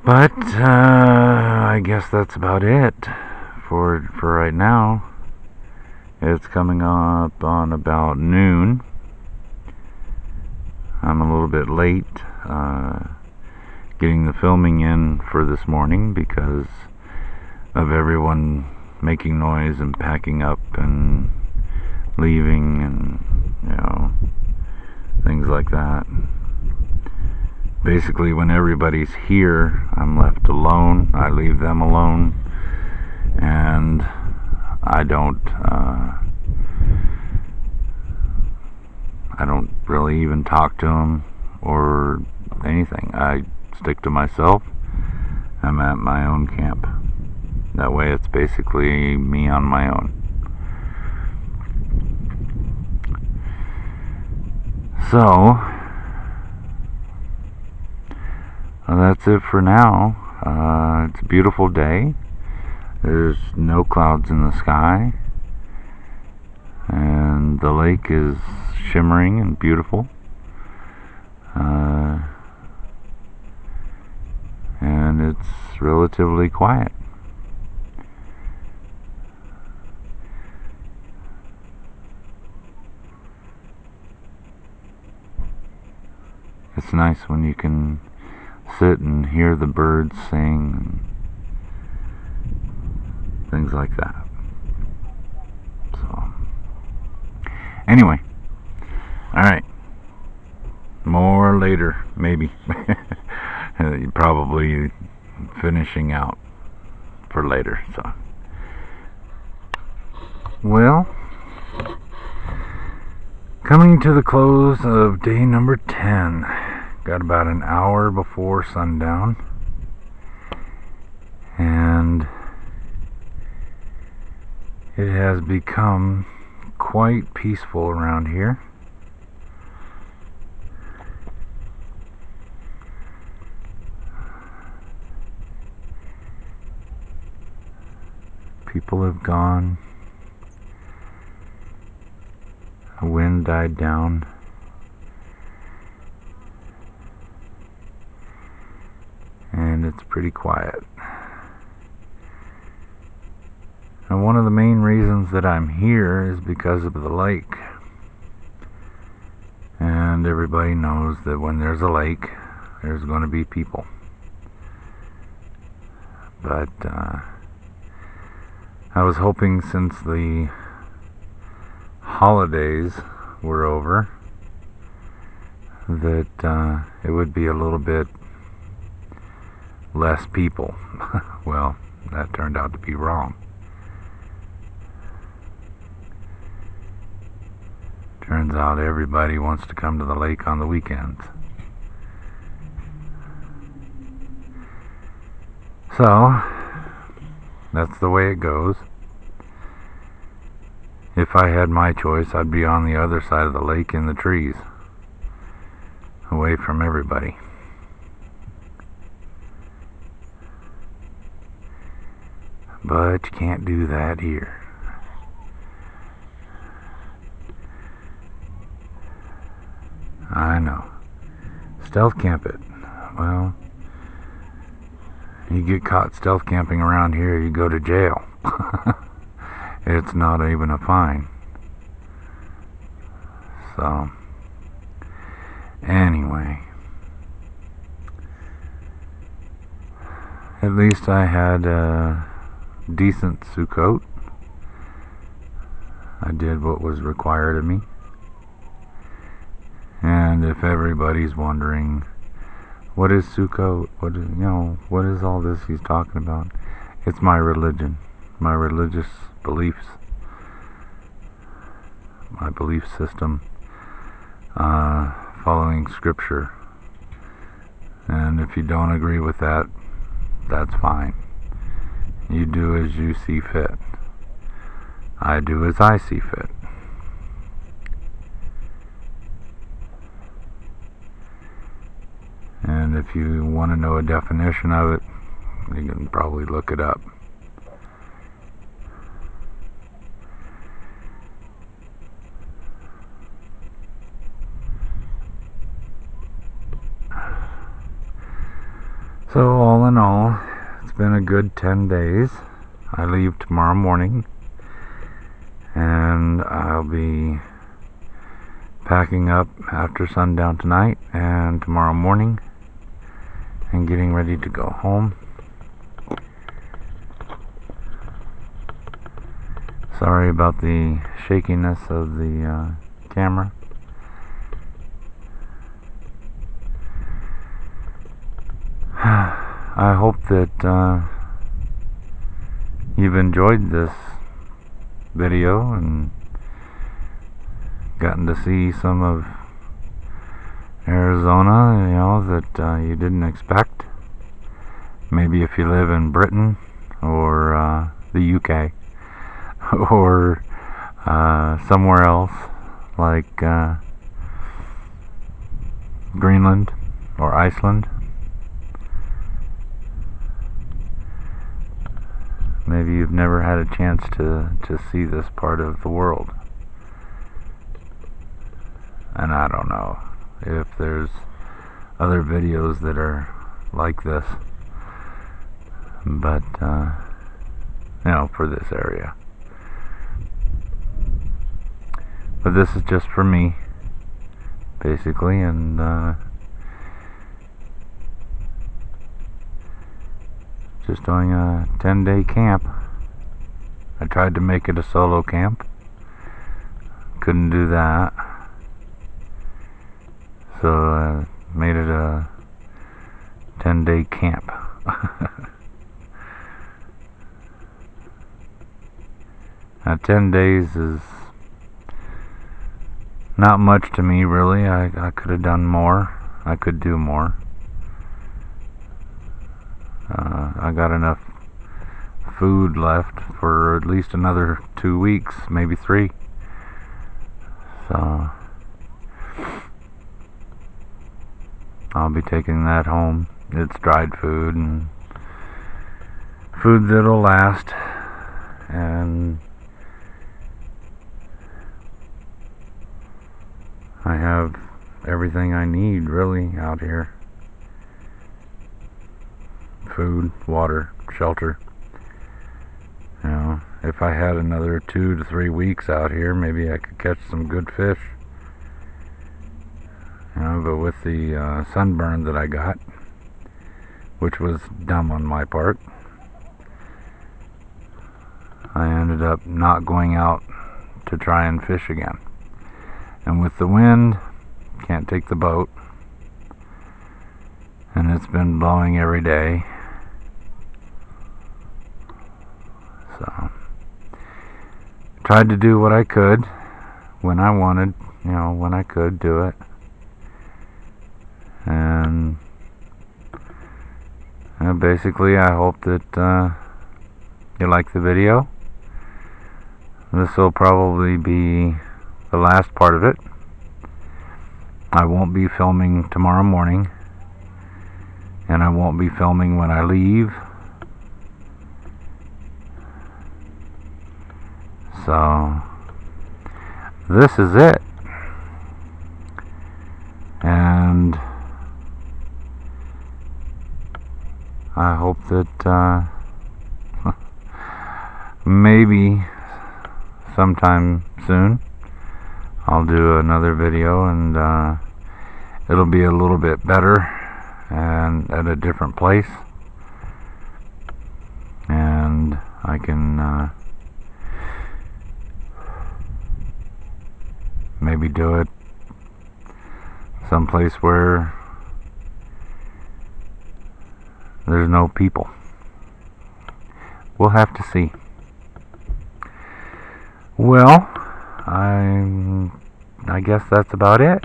but I guess that's about it for right now. It's coming up on about noon. I'm a little bit late getting the filming in for this morning because of everyone making noise and packing up and leaving and things like that. Basically, when everybody's here, I'm left alone. I leave them alone, and I don't really even talk to them or anything. I stick to myself. I'm at my own camp. That way it's basically me on my own. So, that's it for now. It's a beautiful day. There's no clouds in the sky, and the lake is shimmering and beautiful. And it's relatively quiet. It's nice when you can sit and hear the birds sing and things like that. So, anyway, alright, more later, maybe. Probably finishing out for later. So, well, coming to the close of day number 10. Got about an hour before sundown, and it has become quite peaceful around here. People have gone. The wind died down. pretty quiet. And one of the main reasons that I'm here is because of the lake. And everybody knows that when there's a lake, there's going to be people. But I was hoping, since the holidays were over, that it would be a little bit less people. Well, that turned out to be wrong. Turns out everybody wants to come to the lake on the weekends. So, that's the way it goes. If I had my choice, I'd be on the other side of the lake in the trees, away from everybody. But you can't do that here. I know. Stealth camp it. Well, you get caught stealth camping around here, you go to jail. It's not even a fine. So, anyway, at least I had a decent Sukkot. I did what was required of me. And if everybody's wondering, what is Sukkot? What is all this he's talking about? It's my religion, my religious beliefs, my belief system, following scripture. And if you don't agree with that, that's fine. You do as you see fit. I do as I see fit. And if you want to know a definition of it, you can probably look it up. So all in all, it's been a good 10 days. I leave tomorrow morning, and I'll be packing up after sundown tonight and tomorrow morning, and getting ready to go home. Sorry about the shakiness of the camera. I hope that you've enjoyed this video and gotten to see some of Arizona, that you didn't expect. Maybe if you live in Britain or the UK or somewhere else like Greenland or Iceland. Maybe you've never had a chance to see this part of the world. And I don't know if there's other videos that are like this, but for this area. But this is just for me, basically, and just doing a 10-day camp. I tried to make it a solo camp. Couldn't do that. So I made it a 10-day camp. Now 10 days is not much to me, really. I could have done more. I could do more. I got enough food left for at least another 2 weeks, maybe 3. So I'll be taking that home. It's dried food and food that'll last, and I have everything I need really out here. food, water, shelter. You know, if I had another 2 to 3 weeks out here, maybe I could catch some good fish. You know, but with the sunburn that I got, which was dumb on my part, I ended up not going out to try and fish again. And with the wind, can't take the boat, and it's been blowing every day. So tried to do what I could when I wanted, you know, when I could do it. And basically I hope that you like the video. This will probably be the last part of it. I won't be filming tomorrow morning, and I won't be filming when I leave. So this is it. And I hope that maybe sometime soon I'll do another video, and it'll be a little bit better and at a different place, and I can maybe do it someplace where there's no people. We'll have to see. Well, I guess that's about it.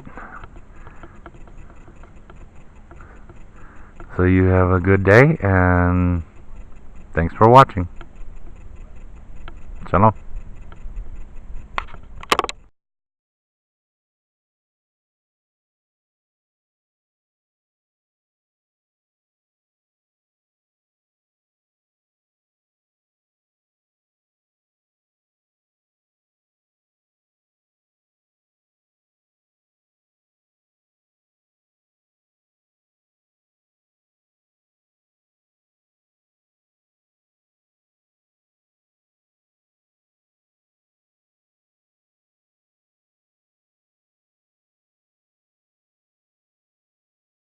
So you have a good day, and thanks for watching. Shalom.